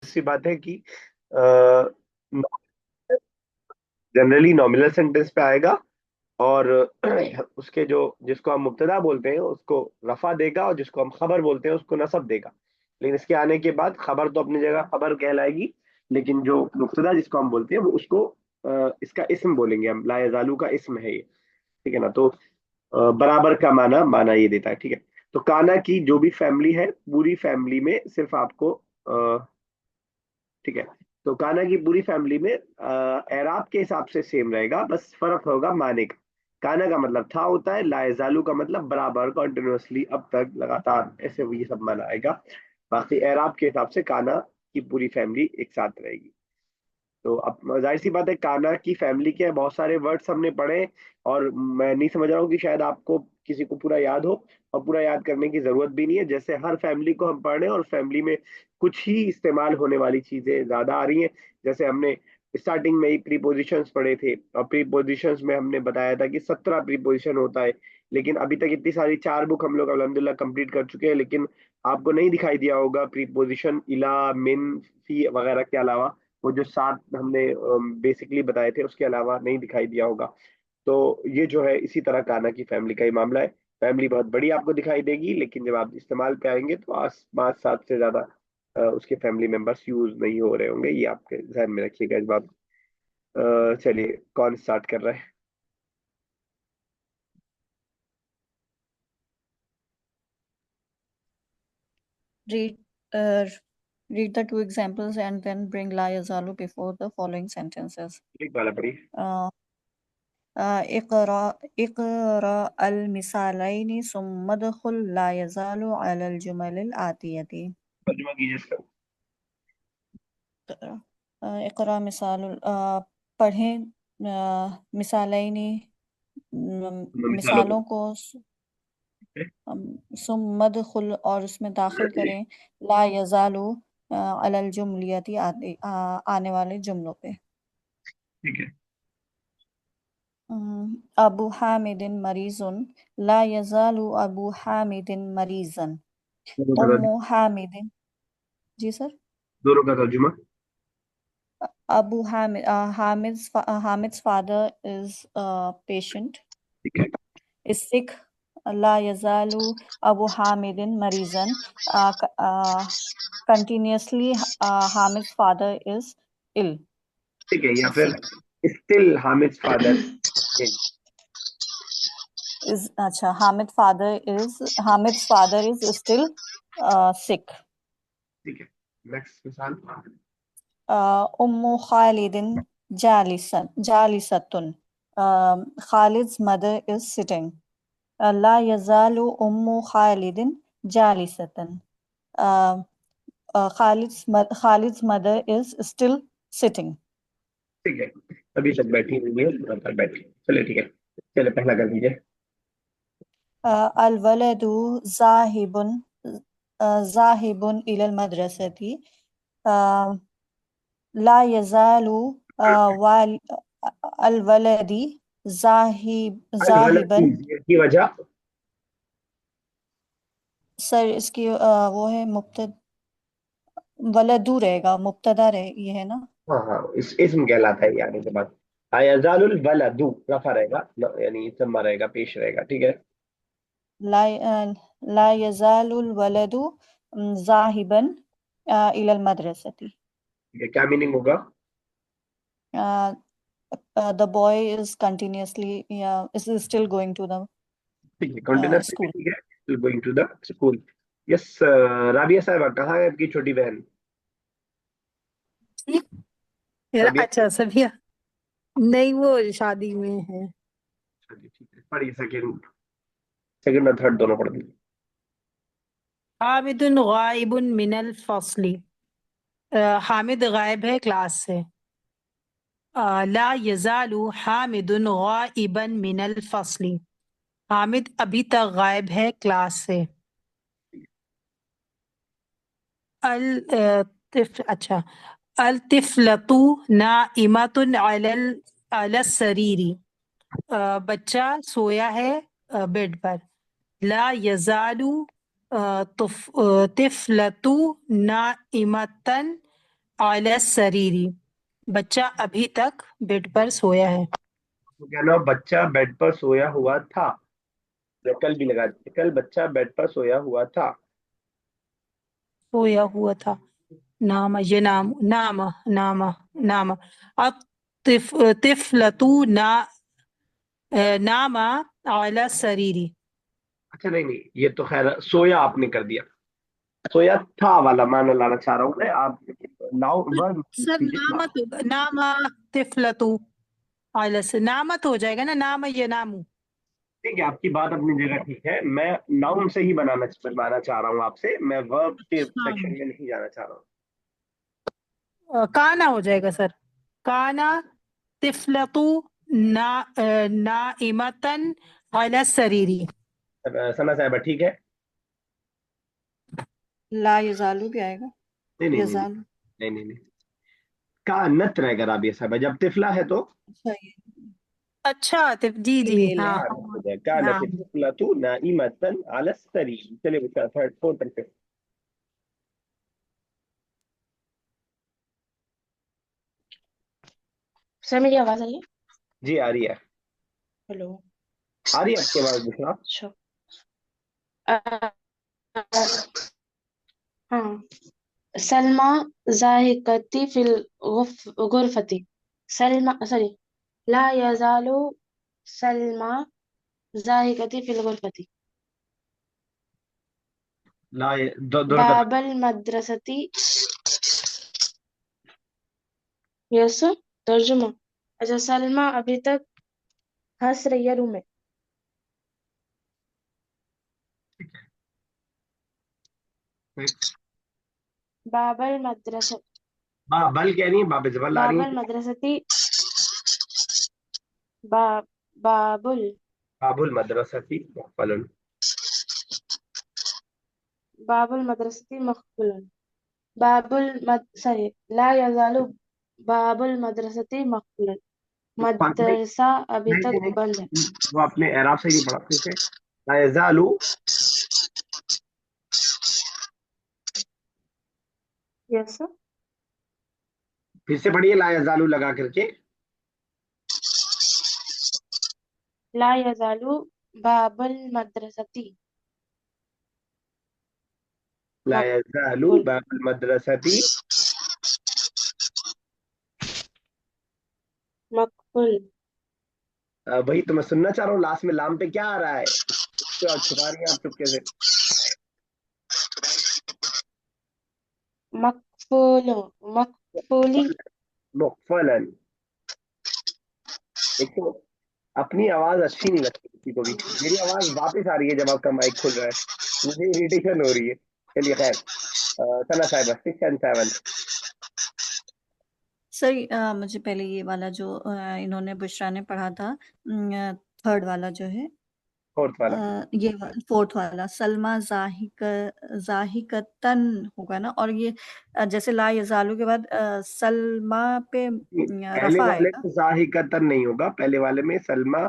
सी बात है कि जनरली नॉमिनल सेंटेंस पे आएगा, और उसके जो जिसको हम मुब्तदा बोलते हैं उसको रफा देगा, और जिसको हम खबर बोलते हैं उसको नसब देगा। लेकिन इसके आने के बाद खबर तो अपनी जगह खबर कहलाएगी, लेकिन जो मुब्तदा जिसको हम बोलते हैं वो उसको इसका इस्म बोलेंगे हम। ला यज़ालू का इस्म है ये, ठीक है ना। तो बराबर का माना माना ये देता है, ठीक है। तो काना की जो भी फैमिली है, पूरी फैमिली में सिर्फ आपको ठीक है, तो काना की पूरी फैमिली में एराब के हिसाब से सेम रहेगा, बस फर्क होगा माने का। काना का मतलब था होता है, लाइजालू का मतलब बराबर, कॉन्टिन्यूसली, अब तक, लगातार, ऐसे ये सब माना आएगा। बाकी एराब के हिसाब से काना की पूरी फैमिली एक साथ रहेगी। तो अब जाहिर सी बात है, काना की फैमिली के बहुत सारे वर्ड्स हमने पढ़े, और मैं नहीं समझ रहा हूँ कि शायद आपको किसी को पूरा याद हो, और पूरा याद करने की जरूरत भी नहीं है। जैसे हर फैमिली को हम पढ़ रहे हैं, और फैमिली में कुछ ही इस्तेमाल होने वाली चीजें ज्यादा आ रही हैं। जैसे हमने स्टार्टिंग में ही प्रीपोजिशंस पढ़े थे, और प्रीपोजिशंस में हमने बताया था कि 17 प्रीपोजिशन होता है। लेकिन अभी तक इतनी सारी 4 बुक हम लोग अल्हम्दुलिल्लाह कंप्लीट कर चुके हैं, लेकिन आपको नहीं दिखाई दिया होगा प्रीपोजिशन इला, मिन, फी वगैरह के अलावा। वो जो 7 हमने बेसिकली बताए थे उसके अलावा नहीं दिखाई दिया होगा। तो ये जो है इसी तरह काना की फैमिली का ही मामला है। फैमिली बहुत बड़ी आपको दिखाई देगी, लेकिन जब आप इस्तेमाल पे आएंगे तो आस पाँच सात से ज्यादा उसके फैमिली मेंबर्स यूज नहीं हो रहे होंगे। ये आपके ध्यान में रखिएगा इस बात। चलिए, कौन स्टार्ट कर रहा है? Read, read the two examples and then bring la yazalu before the following sentences. एक वाला पढ़िए। Uh, اقرأ المثالين ثم ادخل لا يزال على الجمل الآتية. तर्जुमा कीजिए इसका। اقرأ مثال پڑھیں مثالینی मिसालों को। مثالوں کو ثم ادخل اور اس میں داخل کریں لا یزالو علی الجملیتی آنے والے جملوں پہ. ठीक है। ابو حامد مریض لا یزال ابو حامد مریضا. दोनों का ام तर्जुमा। حامد. جی سر. दोनों का तर्जुमा। Abu Hamid, Hamid's father is patient, ठीक है। is sick. La yazalu Abu Hamidin marizan. Continuously, Hamid's father is ill, ठीक है, या is फिर sick. Still Hamid father. Is acha, Hamid's father is still sick. ठीक है, नेक्स्ट मिसाल। Ummu Khalidin jalisatun. Khalid's mother is sitting. لا يزال أم خالد جالسة. Uh, Khalid's mother is still sitting. ठीक है, अभी तक बैठी हुई है, लगातार बैठी। चलिए ठीक है, चलिए पहला कर दीजिए। الولد ذاهب إلى المدرسة. لا يزال الولد अलवलद ذاهبا. की वजह। سر اس کی وہ ہے ولدو رہے گا، مبتدا رہے یہ ہے نا. हाँ हाँ, इस इसम कहलाता है ये आने के बाद। अयजालुल वलदु रफा रहेगा, यानी जम्मा रहेगा, पेश रहेगा, ठीक है। لا يزال الولد ذاهبا إلى المدرسة. ठीक है, क्या मीनिंग होगा? The boy is continuously, is still going to the ठीक है, कंटिन्यूअसली भी school. ठीक है, going to the school. Yes, Rabia साहबा कहाँ है आपकी छोटी बहन? राबिया। अच्छा सबिया नहीं, वो शादी में है। चलिए ठीक है, पढ़िए सेकंड, सेकंड और थर्ड दोनों पढ़ दीजिए। हामिदुन गायबुन मिनल फसली। हामिद गायब है क्लास से। ला यजालु हामिदुन गायबन मिनल फसली। हामिद अभी तक गायब है क्लास से। अच्छा, अल तिफलतु नाइमतुन अलल सरीरी। बच्चा सोया है बेड पर। ला यजालु तिफलतु नाइमतन अला सरीरी, बच्चा अभी तक बेड पर सोया है। तो कहना बच्चा बेड पर सोया हुआ था, या कल भी लगा दीजिए, कल बच्चा बेड पर सोया हुआ था। सोया हुआ था। नाम, ये नाम, नाम, नाम, नाम। अब तिफलतू ना, नाम अला सरीरी। अच्छा नहीं नहीं, ये तो खैर सोया आपने कर दिया, सोया था वाला माना लाना चाह रहा हूँ मैं। आप नाउ वर्ब सर कीजिए। नामत होगा, नाम तिफलतू अला से नामत हो जाएगा ना, नाम ये नामू। ठीक है, आपकी बात अपनी जगह ठीक है, मैं नाउन से ही बनवाना चाह रहा हूँ आपसे, मैं वर्ब के सेक्शन हाँ, में नहीं जाना चाह रहा हूँ। काना हो जाएगा सर। काना तिफलतू ना, नाइमतन अला सरीरी। सना साहब ठीक है। ला यजालू भी आएगा। नहीं नहीं नहीं नहीं यजालू। नहीं नहीं नहीं, का नत रहेगा राबिया साहब, जब तिफला है तो अच्छा ये अच्छा जी जी, फीमेल हाँ है। का नत हो जाए, का नत हाँ। तिफला तू नाइमतन अला सरीर। चलिए बच्चा third fourth and fifth. Sir मेरी आवाज आई है? जी आ रही है, हेलो। आ रही है आपकी आवाज दूसरा। अच्छा। अ, हाँ। सलमा जाहिकती फिल गुरफती। सलमा, सॉरी, ला यजालु सलमा जाहिकती फिल गुरफती। ला दोहरा कर। बाबल मदरसती। यस, तर्जुमा। अच्छा, सलमा अभी तक हंस रही है रूम में। बाबल मदरसा, बल कह रही है, बाबे जबल आ रही बाबल है। मदरसती, बा, बाबुल, बाबुल मदरसती मुहफलन। बाबुल मदरसती मखबूलन। बाबुल मद, सॉरी, ला यजालु बाबुल मदरसती मखबूलन। नहीं मदरसा अभी नहीं नहीं तक बंद है। नहीं, वो आपने एराब सही नहीं पढ़ा फिर से। ला यजालु, यस। फिर से पढ़िए ला यजालु लगा करके। ला यजालु बाबुल मदरसती ला यजालु मकबुल, बाबुल मदरसती। मकबुल, वही तो मैं सुनना चाह रहा हूँ, लास्ट में लाम पे क्या आ रहा है, और छुपा रही हैं आप चुपके से। मकफूल, मकफूली। मुहफलन। एक तो अपनी आवाज अच्छी नहीं लगती किसी को भी, मेरी आवाज वापस आ रही है जब आपका माइक खुल रहा है, मुझे इरिटेशन हो रही है। चलिए खैर, सना साहिबा सिक्स एंड सेवन। सर मुझे पहले ये वाला जो इन्होंने बुशरा ने पढ़ा था, थर्ड वाला जो है, फोर्थ वाला। ये फोर्थ वाला, सलमा जाहिकतन होगा ना, और ये जैसे ला यजालू के बाद सलमा पे पहले रफा वाले आएगा। में जाहिकतन नहीं होगा, पहले वाले में सलमा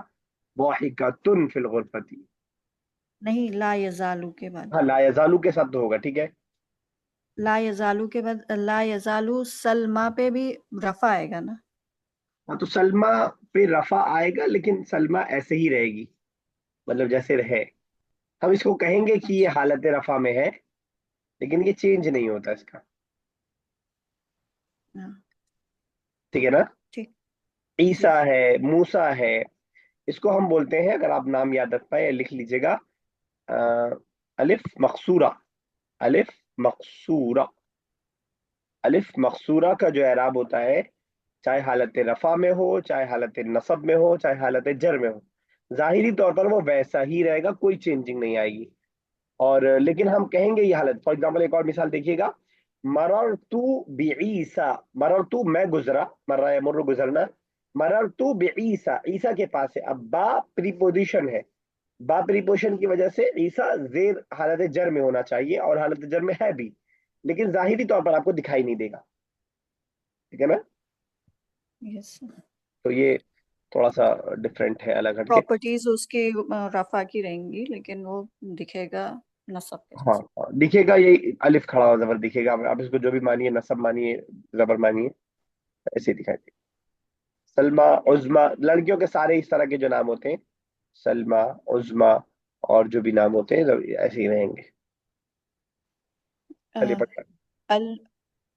वाहिकतुन फिल गुरफती। नहीं, ला यजालू के बाद, हाँ ला यजालू के साथ तो होगा, ठीक है। ला यजालू के बाद ला यजालू सलमा पे भी रफा आएगा ना। हाँ तो सलमा पे रफा आएगा, लेकिन सलमा ऐसे ही रहेगी, मतलब जैसे रहे। हम इसको कहेंगे कि ये अच्छा। हालत रफा में है, लेकिन ये चेंज नहीं होता इसका। हाँ, ठीक है ना। ठीक। ईसा यस। है, मूसा है, इसको हम बोलते हैं, अगर आप नाम याद रख पाए लिख लीजिएगा, अ, अलिफ मकसूरा। अलिफ मकसूरा। अलिफ मकसूरा का जो एराब होता है, चाहे हालत रफा में हो, चाहे हालत नसब में हो, चाहे हालत जर में हो, जाहिरी तौर पर वो वैसा ही रहेगा, कोई चेंजिंग नहीं आएगी। और लेकिन हम कहेंगे ये हालत, फॉर एग्जाम्पल एक और मिसाल देखिएगा, मरर तू बीसा। मरर तू मैं गुजरा, मर्रा यमुर्रु गुजरना, मरर तू बीसा, ईसा के पास है। अब बा प्रीपोजिशन है, बा प्रीपोजिशन की वजह से ईसा जेर हालत जर में होना चाहिए, और हालत जर में है भी, लेकिन जाहिरी तौर पर आपको दिखाई नहीं देगा। ठीक है ना। यस। तो ये थोड़ा सा डिफरेंट है, अलग हटके। प्रॉपर्टीज उसके रफा की रहेंगी, लेकिन वो दिखेगा नसब के हाँ जैसे। हाँ, दिखेगा ये अलिफ खड़ा हुआ जबर दिखेगा, आप इसको जो भी मानिए, नसब मानिए, जबर मानिए, ऐसे ही दिखाई देगा। सलमा, उज्मा, लड़कियों के सारे इस तरह के जो नाम होते हैं, सलमा, उज्मा, और जो भी नाम होते हैं सब ऐसे ही रहेंगे। चलिए अ, पढ़िए। अल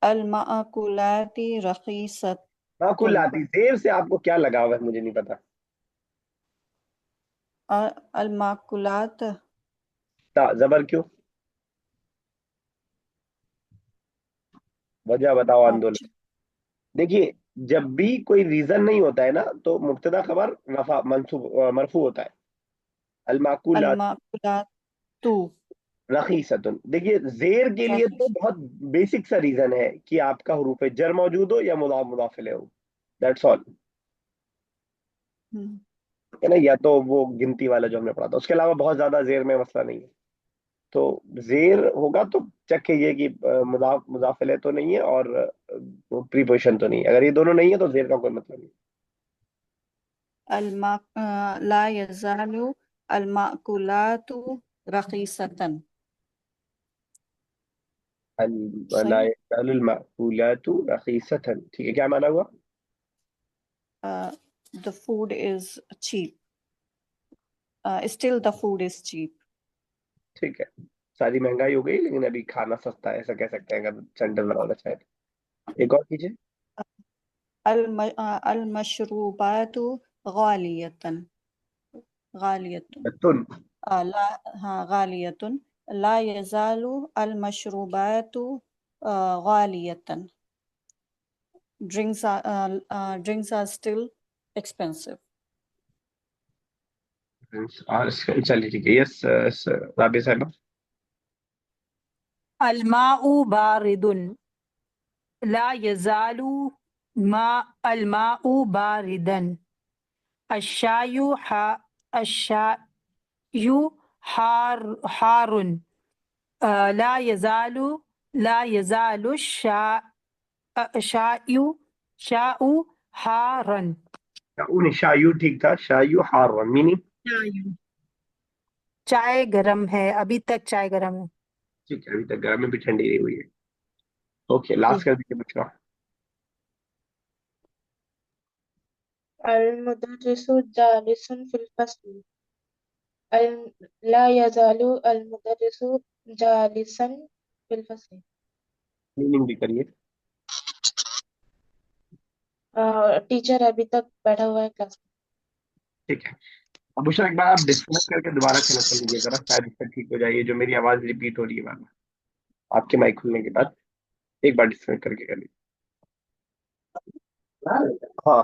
अल माकुलाती माकुल रखीसतुन। आती, देर से आपको क्या लगा हुआ है मुझे नहीं पता। अल माकुलात, जबर क्यों, वजह बताओ आंदोलन। ऑप्शन। देखिए, जब भी कोई रीजन नहीं होता है ना, तो मुब्तदा खबर रफा मंसूब मरफू होता है। अल अल माकुलात माकुलातु रखीसतुन, देखिए जेर के लिए तो रखीस। बहुत बेसिक सा रीजन है कि आपका हरूफ जर मौजूद हो या मुदाफ मुदाफ इलैह हो, दैट्स ऑल, हम्म, है ना, या तो वो गिनती वाला जो हमने पढ़ा था, उसके अलावा बहुत ज्यादा जेर में मसला नहीं है। तो जेर होगा तो चेक कीजिए कि मुदाफ मुदाफ इलैह तो नहीं है, और प्रीपोजिशन तो नहीं है। अगर ये दोनों नहीं है तो जेर का कोई मतलब नहीं। अल मा ला यज़ालु अल माकुलातु रखीसतन। ला सही। यज़ालुल माकुलातु रखीसतन, ठीक है, क्या माना हुआ? The food is cheap, still the food is cheap. ठीक है, सारी महंगाई हो गई लेकिन अभी खाना सस्ता है, ऐसा कह सकते हैं अगर सेंटेंस बनाना चाहे तो। एक और कीजिए। अल मशरूबातु गालियतन, गालियतन। तुन, ला, हाँ गालियतन। ला यज़ालु अल मशरूबातु गालियतन। Drinks are still expensive. और चलिए ठीक है, यस राबी साहब। अलमाउ बारिदुन, ला यजालु मा अलमाउ बारिदन, अशायु हा अशायु हार हारुन, ला यजालु शायु शाउ हारन। शायू नहीं, शायू ठीक था, शायू हार, मीनिंग। शायु, चाय गरम है, अभी तक चाय गरम है। ठीक है, अभी तक गर्मी भी ठंडी नहीं हुई है। ओके, जी। लास्ट कर दीजिए बच्चों। अल मुदर्रिसु जालिसन फिल फस्ल। ला यज़ालु अल मुदर्रिसु जालिसन फिल फस्ल। मीनिंग भी करिए। टीचर अभी तक बैठा हुआ है क्लास ठीक है, अब उषा एक बार आप डिस्कनेक्ट करके दोबारा कनेक्ट कर लीजिए जरा, शायद इससे ठीक हो जाए, ये जो मेरी आवाज रिपीट हो रही है बार बार आपके माइक खुलने के बाद, एक बार डिस्कनेक्ट करके कर लीजिए। हाँ,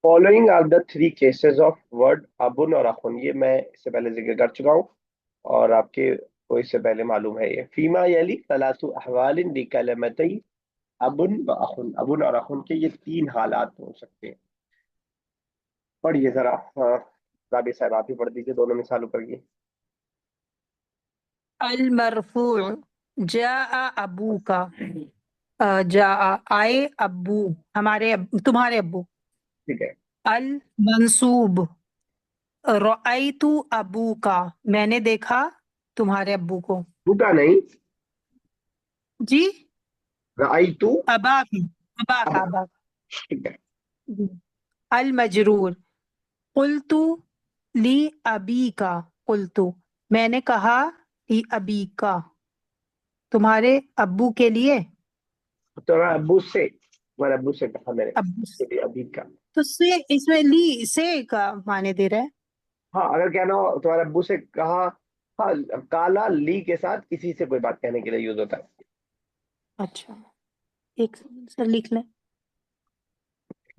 following are the three cases of word अबुन और अखुन, ये मैं इससे पहले जिक्र कर चुका हूँ, और आपके को इससे पहले मालूम है। ये फीमा यली सलासु अहवालिन बिकलमतई अबुन व अखुन, अबुन और अखुन के ये तीन हालात हो सकते हैं। पढ़िए जरा, हाँ, राबी साहब आप ही पढ़ दीजिए दोनों मिसाल ऊपर की। अल मरफू जा अबू का, जा आए अब्बू, तुम्हारे अब्बू। ठीक है, अल मंसूब रअयतु अबू का, मैंने देखा तुम्हारे अब्बू को। टूटा नहीं, जी। राइतू अबा का, अबा का, अब, अबा ठीक है, का। अल मजरूर कुल्तु ली अबी का, कुल्तु मैंने कहा ली अबी का, तुम्हारे अब्बू के लिए। तो अब्बू से, तुम्हारे अब्बू से कहा मैंने, अब्बू से। ये अभी का। तो से इसमें ली से का माने दे रहा है। हाँ, अगर कहना हो तुम्हारे अब्बू से कहा, हाँ, काला ली के साथ किसी से कोई बात कहने के लिए यूज होता है। अच्छा, एक सेकंड सर लिख लें।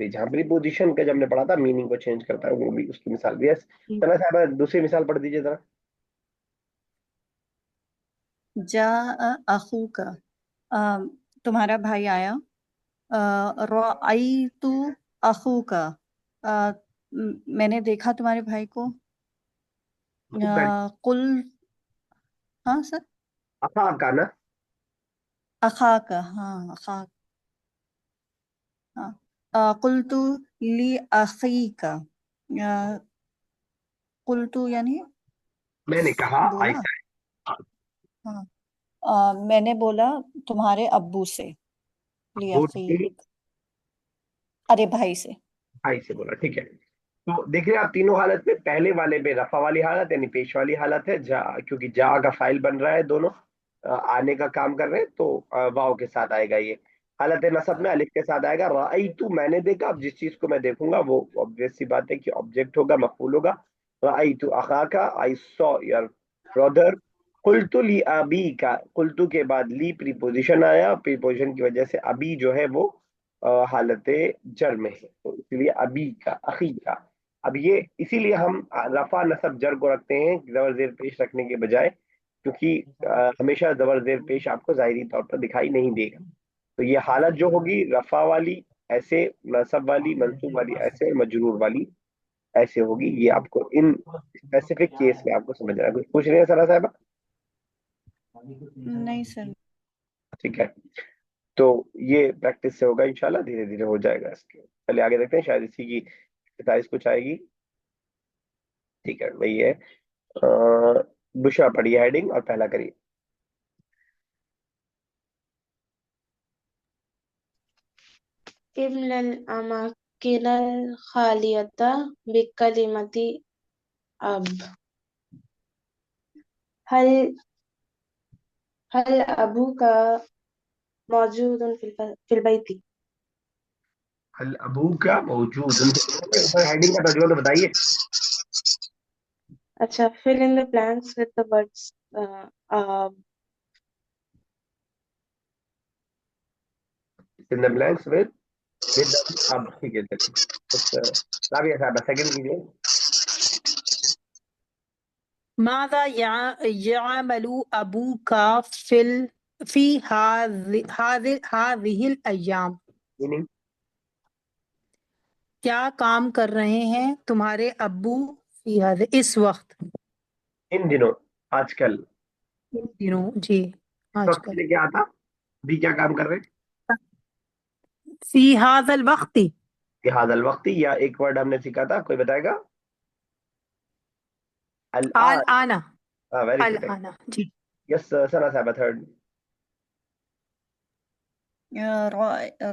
जहां प्रीपोजिशन का जब हमने पढ़ा था मीनिंग को चेंज करता है, वो भी उसकी मिसाल भी है। चला साहब दूसरी मिसाल पढ़ दीजिए जरा। जा अखू का, तुम्हारा भाई आया। रअयतु अखू का, मैंने देखा तुम्हारे भाई को। कुल, हाँ सर। अखा का ना, अखा का, हाँ अखा, हाँ। कुल्तु ली अखी का, कुल्तु यानी میں نے کہا آئی बोला हाँ मैंने बोला तुम्हारे अब्बू से लियखीक अरे भाई से भाई से बोला, ठीक है। तो देख रहे हैं आप तीनों हालत में, पहले वाले में रफा वाली हालत यानी पेश वाली हालत है, जा क्योंकि जा का फाइल बन रहा है, दोनों आने का काम कर रहे हैं, तो वाव के साथ आएगा ये। हालत नसब में अलिफ के साथ आएगा। राइतु मैंने देखा, अब जिस चीज को मैं देखूंगा वो ऑब्वियस सी बात है कि ऑब्जेक्ट होगा, मफूल होगा। राइतु अखाका, आई सॉ योर ब्रदर। कुल्तु ली अबी का, कुल्तु के बाद ली प्रीपोजिशन आया, प्रीपोजिशन की वजह से अभी जो है वो हालत जर में है, तो इसलिए अभी का, अखी का। अब ये इसीलिए हम रफा नसब जर को रखते हैं जबर जेर पेश रखने के बजाय, क्योंकि हमेशा जबर जेर पेश आपको जाहिरी तौर पर दिखाई नहीं देगा। तो ये हालत जो होगी रफा वाली ऐसे, नसब वाली मंसूब वाली ऐसे, और मजरूर वाली ऐसे होगी। ये आपको इन स्पेसिफिक केस में आपको समझना है। कुछ पूछ रहे हैं सरा साहब? नहीं सर ठीक है, तो ये प्रैक्टिस से होगा इंशाल्लाह, धीरे धीरे हो जाएगा इसके। चलिए आगे देखते हैं, शायद इसी की सिफारिश कुछ आएगी। ठीक है, वही है। बुशरा पढ़िए हेडिंग और पहला करिए। इमलल अमाकिनल खालियता बिकलिमती अब। हल हल अबूका मौजूदुन फिल बैती। हल अबू का मौजूद, उनके ऊपर हेडिंग का तर्जुमा तो बताइए। अच्छा, fill in the blanks with the words in the blanks with अब, ठीक है चलिए। राबिया साहब सेकंड कीजिए। माज़ा यअमलु अबूका फी हाज़िहिल अय्याम। मीनिंग, क्या काम कर रहे हैं तुम्हारे अब्बू फी इस वक्त, इन दिनों, आजकल। इन दिनों, जी इस वक्त आजकल। से क्या आता, भी क्या काम कर रहे हैं? फी हाज़ल वक्ति, कि हादल वक्ती, या एक वर्ड हमने सीखा था, कोई बताएगा? अल अल आन। आना, वेरी अल गुड। आना जी। यस सना साहब थर्ड।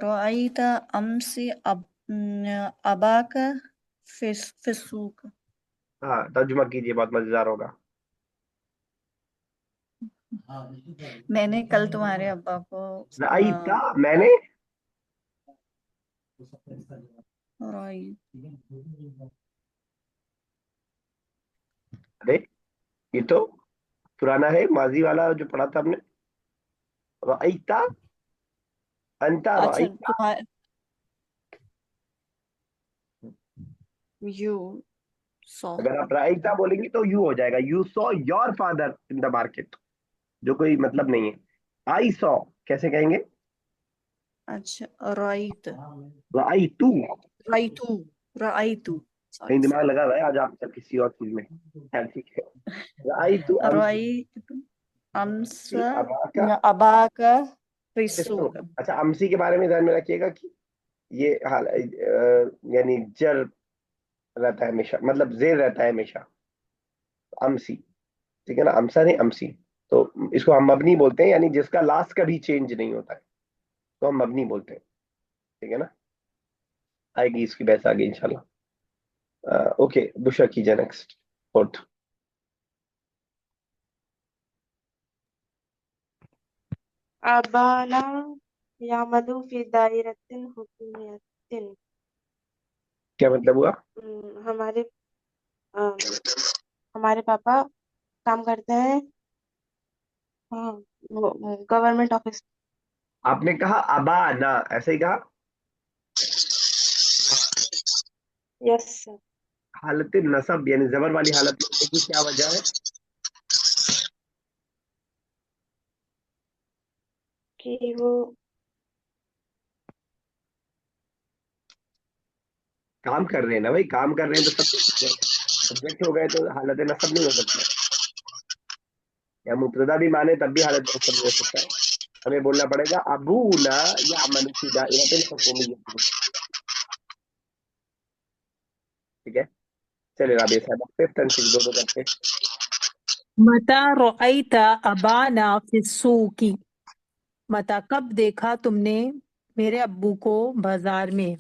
रأيत अम्स अबाक फिसूक हाँ, तर्जुमा कीजिए, बहुत मजेदार होगा। मैंने कल तुम्हारे अब्बा को राइता, मैंने। राई अरे ये तो पुराना है, माजी वाला जो पढ़ा था हमने। राइता, अंता अच्छा राइता। तुम्हारे यू सॉ अगर आप राइता बोलेंगे तो यू हो जाएगा, you saw your father in the market, जो कोई मतलब नहीं है। आई सॉ कैसे कहेंगे? अच्छा राइट राइतू। राइतू राइतू कहीं सॉरी दिमाग लगा हुआ है आज आपका किसी और चीज में? हाँ, ठीक है। राइतू राइट अम्स अबाका अबाक फिसूक। फिसूक अच्छा, अमसी के बारे में ध्यान में रखिएगा कि ये हाल यानी जर रहता है हमेशा, मतलब जेर रहता है हमेशा। अमसी, ठीक है ना, अमसा नहीं अमसी। तो इसको हम मबनी बोलते हैं, यानी जिसका लास्ट कभी चेंज नहीं होता है, तो हम मबनी बोलते हैं। ठीक है ना, आएगी इसकी बहस आगे इंशाल्लाह। ओके, बुशरा कीजिए नेक्स्ट, फोर्थ। अबाना यामलू फी दायरतिन हुकूमियतिन। क्या मतलब हुआ? हमारे अम, हमारे पापा काम करते हैं, हाँ, गवर्नमेंट ऑफिस। आपने कहा अबा ना, ऐसे ही कहा। Yes sir. हालत नसब यानी जबर वाली हालत में होने की क्या वजह है? कि वो काम कर रहे हैं ना भाई, काम कर रहे हैं तो सब सब्जेक्ट हो गए, तो हालत नसब नहीं हो सकता। या मुब्तदा भी माने तब भी हालत नसब नहीं हो सकता है। हमें बोलना पड़ेगा अबू ना या मनफी दायरतिन हुकूमियतिन। ठीक है, चलिए राबिया साहब फिफ्थ एंड सिक्स दो दो करते हैं। मता रअयता अबाना फिस्सूकी, मता कब देखा तुमने मेरे अब्बू को बाजार में।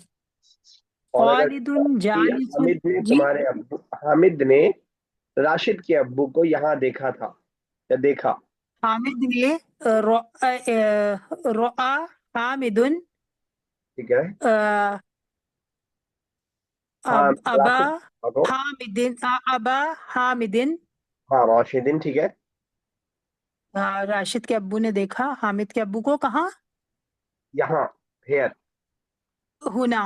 और अगर खालिदुन कि जालिसुन, हामिद ने जी, तुम्हारे अब्बू, हामिद ने राशिद के अब्बू को यहाँ देखा था या देखा। हामिद ने रआ हामिदुन ठीक है। अ, हाँ अबा राशिद को। हामिदिन अबा हामिदिन, हाँ राशिदीन ठीक है। राशिद के अब्बू ने देखा हामिद के अब्बू को कहाँ। यहाँ हेयर। हुना।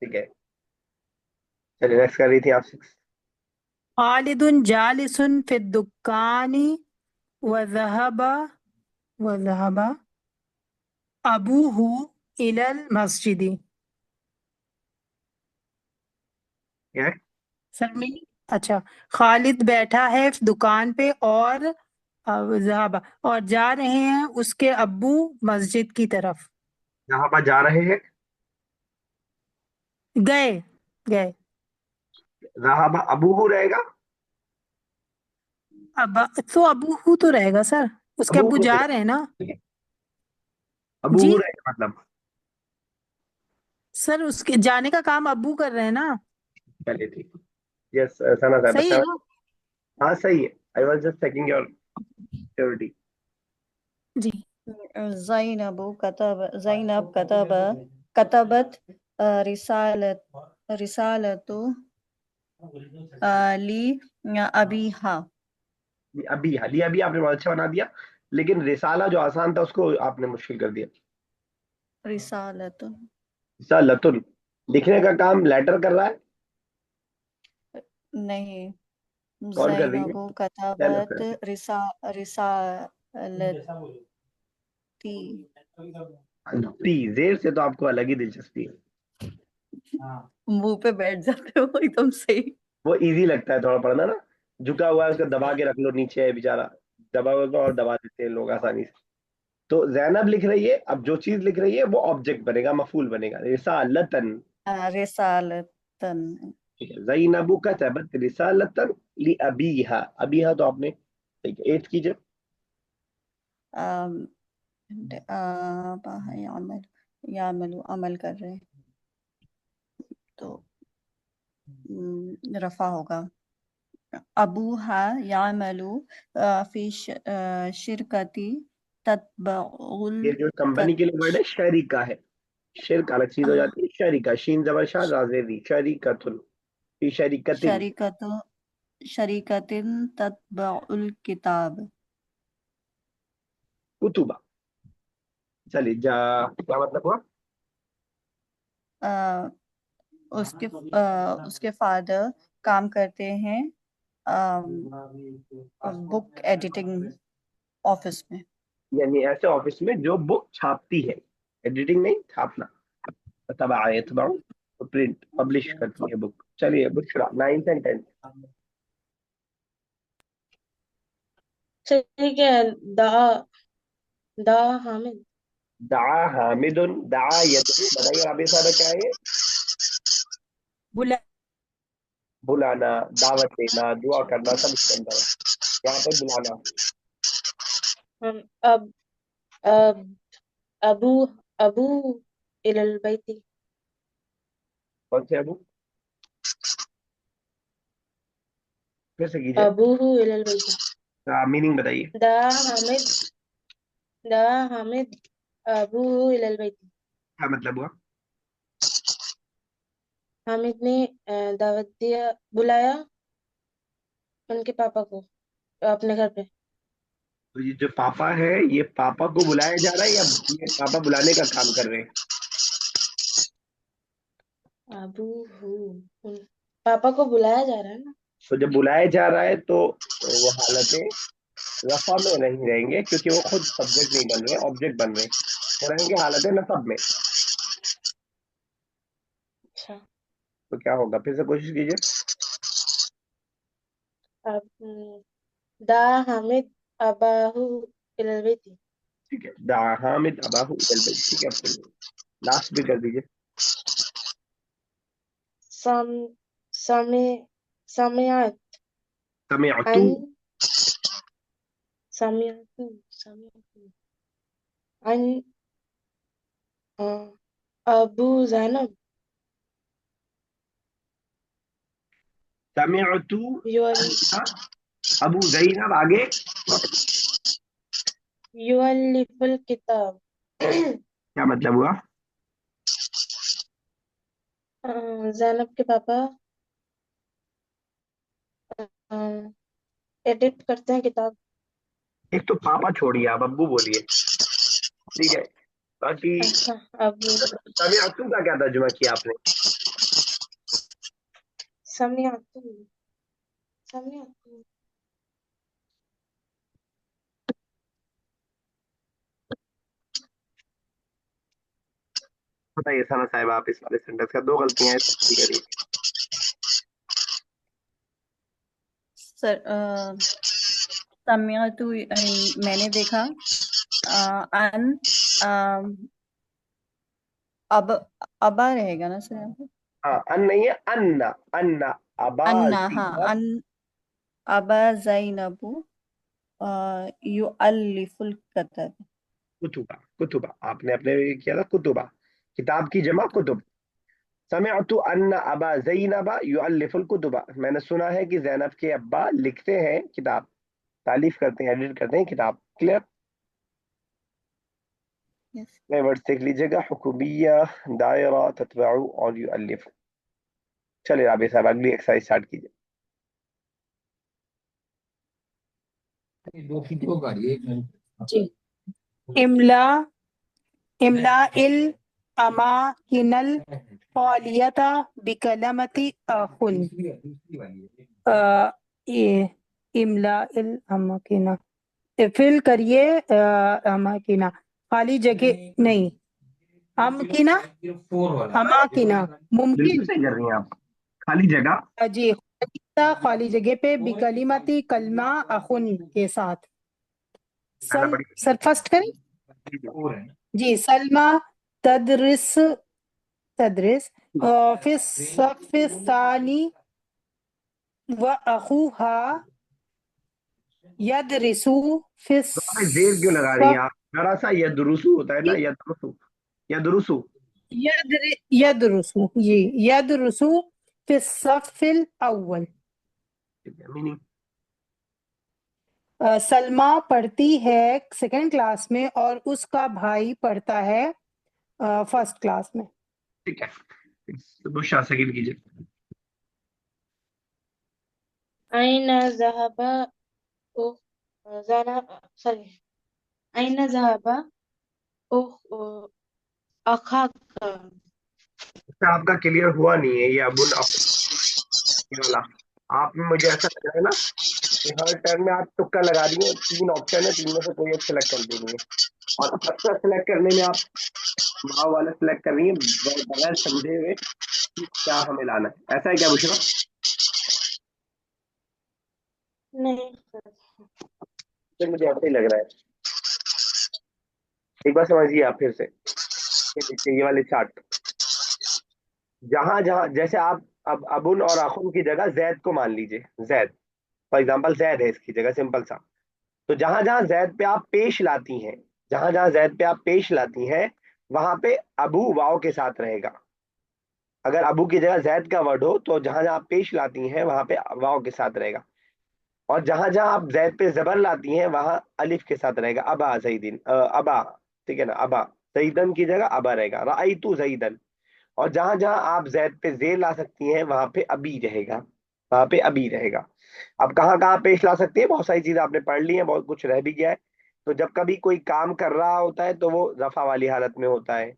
ठीक है। चलिए नेक्स्ट कर रही थी आप 6। खालिदुन जालिसुन फि दुकानी वज़हबा वज़हबा अबूहु इलल मस्जिदी। क्या है? सर में, अच्छा, खालिद बैठा है दुकान पे और ज़हाबा और जा रहे हैं उसके अब्बू मस्जिद की तरफ। यहाँ पर जा रहे हैं। गए गए। रहा अबूहू रहेगा। अब तो अबूहू तो रहेगा सर, उसके अब्बू अबूहू जा रहेगा। रहे हैं ना। ठीक है। जी अबूहू रहेगा मतलब। सर, उसके जाने का काम अब्बू कर रहे हैं ना। चलिए ठीक है। यस सना साहब सही है अच्छा। ना। हाँ सही है। I was just checking your security. जी। ज़ैनबु कतब ज़ैनब कतब कतबत रिसालत रिसालतु ली अबीहा। अभी अभी अभी आपने बहुत अच्छा बना दिया, लेकिन रिसाला जो आसान था उसको आपने मुश्किल कर दिया। रिसालतु रिसालतुन लिखने का काम लेटर कर रहा है। नहीं, कौन कर रही है? ज़ैनबु चलो कतबत फिर। रिसालती। ती जेर से तो आपको अलग ही दिलचस्पी है। मुंह पे बैठ जाते हो एकदम सही। वो इजी लगता है थोड़ा पढ़ना ना। झुका हुआ है उसको दबा के रख लो, नीचे है बेचारा, दबा हुआ को और दबा देते हैं लोग आसानी से। तो जैनब लिख रही है, अब जो चीज लिख रही है वो ऑब्जेक्ट बनेगा, मफूल बनेगा, रिसालतन। रिसालतन। ठीक है। ज़ैनबु कतबत रिसालतन ली अबीहा। अबीहा तो आपने ठीक है 8 कीजिए। यामल यामलु अमल कर रहे हैं तो रफा होगा। अबूहा यामलु फी शिरकती तत्बउल ये जो कंपनी के लिए वर्ड है शरीका है। शिरक अलग चीज हो जाती है, शरीका शीन जबर शाह राजेदी शरीकतुन फी शरीकतिन शरीकतो शरीकतिन तत्बउल किताब। कुतुबा। चलिए जा क्या मतलब हुआ? अ, उसके फादर काम करते हैं बुक एडिटिंग ऑफिस में। यानी ऐसे ऑफिस में जो बुक छापती है, एडिटिंग नहीं छापना। तबा यतबउ तो प्रिंट पब्लिश करती है बुक। चलिए बुशरा 9th and 10th। ठीक है। दा दा हामिद दा हामिदुन दा यदु बताइए आप साहब क्या है ये? बुला बुलाना, दावत देना, दुआ करना सब इसके अंदर है। यहाँ पे बुलाना। हम अब अबू अबू इलल बैती कौन से अबू? फिर से कीजिए। अबूहु इलल बैती। मीनिंग बताइए। दा हामिद दा हामिद अबूहु इलल बैती। क्या मतलब हुआ? हामिद ने दावत दिया, बुलाया उनके पापा को अपने घर पे। तो ये जो पापा है, ये पापा को बुलाया जा रहा है या ये पापा बुलाने का काम कर रहे हैं? अबूहु पापा को बुलाया जा रहा है ना। तो जब बुलाया जा रहा है तो वो हालतें रफा में नहीं रहेंगे, क्योंकि वो खुद सब्जेक्ट नहीं बन रहे, ऑब्जेक्ट बन रहे। वो रहेंगे हालतें नसब में। अच्छा। तो क्या होगा, फिर से कोशिश कीजिए। अब दा हामिद अबाहु इलल बैती। ठीक है। दा हामिद अबाहु इलल बैत। ठीक है, अब चलिए लास्ट भी कर दीजिए। सम समय समियत समिअतु अन سمعت سمعت عن ابو زینب سمعت ابو زینب، آگے یؤلف الکتاب کیا مطلب ہوا؟ زینب کے پاپا ایڈٹ کرتے ہیں کتاب. ایک تو پاپا چھوڑیے، آپ ابو بولیے، ٹھیک ہے؟ باقی اچھا ابو سمعت کا کیا ترجمہ کیا آپ نے؟ سمعت سمعت بتائیے ثنا صاحب، آپ اس والے سینٹینس کا 2 غلطیاں ہیں، صحیح کریے. سر سمعت میں نے دیکھا، ان اب ابا رہے گا نا سر یہاں پہ؟ ہاں، ان نہیں ہے، ان ابا انا، ہاں، زینب ان ابا زینب یؤلف الکتب. کتبہ. کتبہ آپ نے اپنے کیا تھا، کتبہ کتاب کی جمع کتب. سمعت ان ابا زینب یؤلف الکتب، میں نے سنا ہے کہ زینب کے ابا لکھتے ہیں کتاب، تالیف کرتے ہیں، ایڈٹ کرتے ہیں کتاب. کلیئر؟ Yes. نئے ورڈ دیکھ لیجیے گا، حکومیہ، دائرہ، تتبع اور یؤلف. چلیے رابع صاحب اگلی ایکسرسائز اسٹارٹ کیجیے. جی. املا الاماکن الخالیۃ بکلمۃ اخن. املا الاماکن، فل کریے اماکن، خالی جگہ نہیں، امکنہ اماکنہ ممکن. بالکل صحیح کر رہی ہیں آپ، خالی جگہ. جی، خالی جگہ پہ بکلمتی کلمہ اخن کے ساتھ. لانا پڑی. سر فرسٹ کریں. جی، سلمہ تدرس فی الصف الثانی واخوہا یدرس فی زیر کیوں لگا رہی ہیں الصف. آپ؟ ذرا سا یدرسو ہوتا ہے نا، یدرسو یدرسو. یدرسو، جی، یدرسو فی الصف الاول. میننگ سلمہ پڑھتی ہے سیکنڈ کلاس میں اور اس کا بھائی پڑھتا ہے فرسٹ کلاس میں. ٹھیک ہے، بشرا سیکنڈ کیجیے. أين ذهب أين ذهب أخاك؟ آپ کا کلیئر ہوا نہیں ہے یہ ابن والا. آپ میں مجھے ایسا لگ رہا ہے نا کہ ہر ٹرم میں آپ تکا لگا رہی ہیں، 3 آپشن ہے، 3 میں سے کوئی ایک سلیکٹ کر دینی ہے، اور اکثر سلیکٹ کرنے میں آپ ماں والا سلیکٹ کر رہی ہیں بغیر سمجھے ہوئے کہ کیا ہمیں لانا ہے. ایسا ہے کیا بشرا؟ نہیں پھر مجھے ایسا ہی لگ رہا ہے. ایک بار سمجھیے آپ پھر سے، یہ والے چارٹ، جہاں جہاں جیسے آپ اب ابن اور اخن کی جگہ زید کو مان لیجئے، زید فار ایگزامپل، زید ہے اس کی جگہ، سمپل سا. تو جہاں جہاں زید پہ آپ پیش لاتی ہیں، جہاں جہاں زید پہ آپ پیش لاتی ہیں وہاں پہ ابو واؤ کے ساتھ رہے گا. اگر ابو کی جگہ زید کا ورڈ ہو تو جہاں جہاں آپ پیش لاتی ہیں وہاں پہ واؤ کے ساتھ رہے گا، اور جہاں جہاں آپ زید پہ زبر لاتی ہیں وہاں الف کے ساتھ رہے گا. ابا زیدن، ابا، ٹھیک ہے نا، ابا. زیدن کی جگہ ابا رہے گا، رأیت زیدن. اور جہاں جہاں آپ زید پہ زیر لا سکتی ہیں وہاں پہ ابی رہے گا، وہاں پہ ابی رہے گا. اب کہاں کہاں پیش لا سکتی ہیں، بہت ساری چیزیں آپ نے پڑھ لی ہیں، بہت کچھ رہ بھی گیا ہے. تو جب کبھی کوئی کام کر رہا ہوتا ہے تو وہ رفع والی حالت میں ہوتا ہے،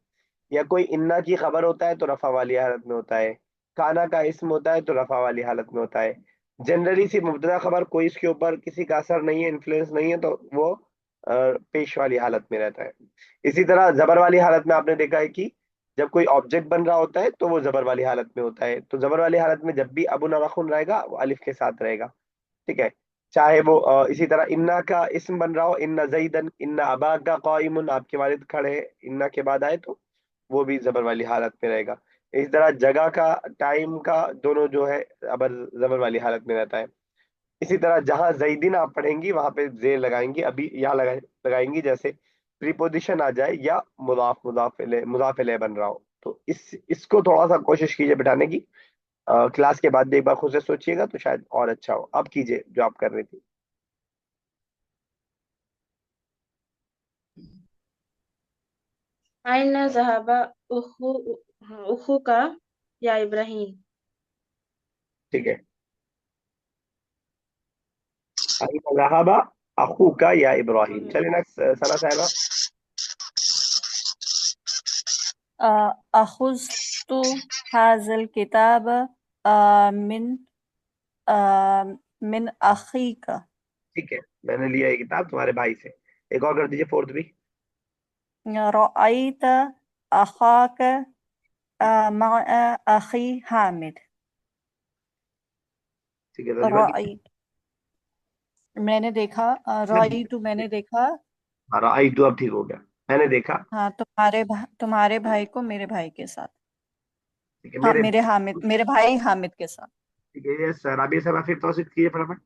یا کوئی انا کی خبر ہوتا ہے تو رفع والی حالت میں ہوتا ہے، کانا کا اسم ہوتا ہے تو رفع والی حالت میں ہوتا ہے. جنرلی سی مبتدا خبر کوئی اس کے اوپر کسی کا اثر نہیں ہے، انفلوئنس نہیں ہے، تو وہ پیش والی حالت میں رہتا ہے. اسی طرح زبر والی حالت میں آپ نے دیکھا ہے کہ جب کوئی آبجیکٹ بن رہا ہوتا ہے تو وہ زبر والی حالت میں ہوتا ہے. تو زبر والی حالت میں جب بھی ابو نرخن رہے گا وہ الف کے ساتھ رہے گا، ٹھیک ہے. چاہے وہ اسی طرح انا کا اسم بن رہا ہو، ان زیدن، ان ابا کا قائم، آپ کے والد کھڑے ہیں، انا کے بعد آئے تو وہ بھی زبر والی حالت میں رہے گا. اس طرح جگہ کا، ٹائم کا، دونوں جو ہے ابر زبر والی حالت میں رہتا ہے. اسی طرح جہاں زیدین آپ پڑھیں گی وہاں پہ زیر لگائیں گی، ابھی یہاں لگائیں گی جیسے پریپوزیشن آ جائے یا مضاف الیہ بن رہا ہو. تو اس کو تھوڑا سا کوشش کیجیے بٹھانے کی. کلاس کے بعد بھی ایک بار خود سے سوچیے گا تو شاید اور اچھا ہو. اب کیجیے جو آپ کر رہی تھی. أين ذهب أخوك يا إبراهيم؟ ٹھیک ہے. أين ذهب أخوك یا ابراہیم. چلیے نیکسٹ ثنا صاحبہ. أخذت هذا الكتاب من من أخيك. ٹھیک ہے، میں نے لیا یہ کتاب تمہارے بھائی سے. ایک اور کر دیجیے فورتھ بھی. رأيت أخاك مع أخي حامد. ٹھیک ہے، ترجمہ کی. رأيت میں نے دیکھا، رأيت میں نے دیکھا. رأیت تو اب ٹھیک ہو گیا. میں نے دیکھا. ہاں تمہارے بھائی کو میرے بھائی کے ساتھ. ٹھیک ہے ہاں میرے. میرے بھائی حامد کے ساتھ. ٹھیک ہے. یس رابعہ صاحبہ پھر توصیف کیجیے فٹافٹ.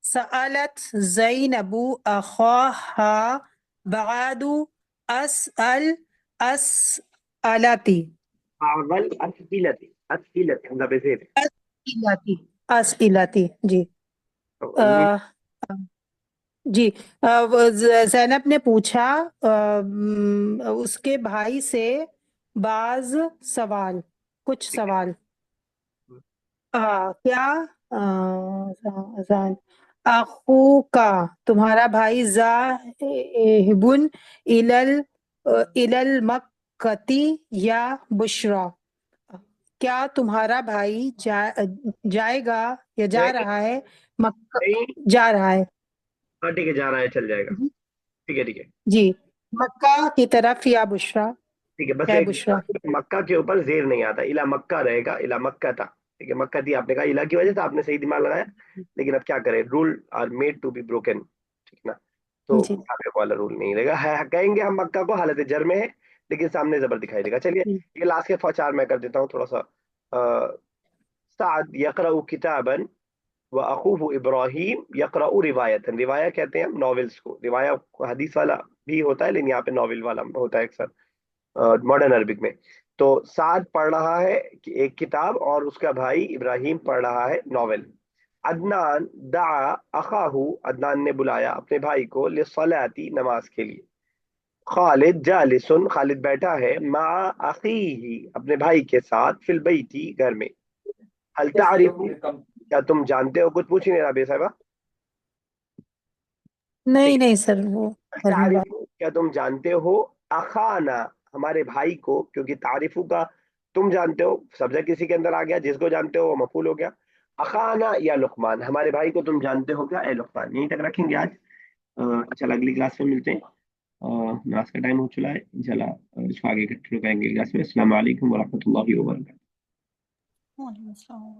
سألت زينب أخاها بعد أسألتي. اول اسئلتی، اسئلتی حمزہ پہ زیر. أسئلتي جی. جی زینب نے پوچھا اس کے بھائی سے بعض سوال، کچھ سوال. کیا اخو کا تمہارا بھائی ذاہبن المکتی یا بشرا، کیا تمہارا بھائی جائے گا یا جا رہا ہے مکہ، جا رہا ہے. ہاں ٹھیک ہے، جا رہا ہے چل جائے گا. ٹھیک ہے ٹھیک ہے جی مکہ کی طرف یا بشرا. ٹھیک ہے. بس یا ایک بشرا. مکہ کے اوپر زیر نہیں آتا، الا مکہ رہے گا، الا مکہ تھا. ٹھیک ہے، مکہ تھی آپ نے کہا الا کی وجہ سے آپ نے صحیح دماغ لگایا. لیکن اب کیا کریں، rule are made to be broken. ٹھیک نا. تو جی آگے والا رول نہیں رہے گا. کہیں گے ہم مکہ کو حالت جر میں ہے لیکن سامنے زبر دکھائی دے گا. چلیے یہ لاسٹ کے 4 میں کر دیتا ہوں تھوڑا سا. سعد یقرأ کتابا واخوه ابراہیم یقرأ روایتا. روایا کہتے ہیں ہم ناولس کو. روایا حدیث والا بھی ہوتا ہے لیکن یہاں پہ ناول والا ہوتا ہے اکثر ماڈرن عربک میں. تو سعد پڑھ رہا ہے ایک کتاب اور اس کا بھائی ابراہیم پڑھ رہا ہے ناول. عدنان دعا اخاہو، عدنان نے بلایا اپنے بھائی کو للصلاۃ نماز کے لیے. خالد جالسن، خالد بیٹھا ہے مع اخیہ اپنے بھائی کے ساتھ فی البیت گھر میں. هل تعرف، کیا تم جانتے ہو، کچھ پوچھ نہیں رابعہ صاحبہ. نہیں سر وہ تعریف، کیا تم جانتے ہو، اخانا ہمارے بھائی کو، کیونکہ تعریفو کا تم جانتے ہو سبجیکٹ کسی کے اندر آ گیا، جس کو جانتے ہو وہ مفعول ہو گیا. اخانا یا لقمان، ہمارے بھائی کو تم جانتے ہو کیا، اے لقمان. یہیں تک رکھیں گے آج. اچھا اگلی کلاس میں ملتے ہیں. نماز کا ٹائم ہو چلا ہے انشاءاللہ. اس کو آگے کنٹینیو کریں گے کلاس میں. السلام علیکم ورحمۃ اللہ وبرکاتہ. وعلیکم السلام.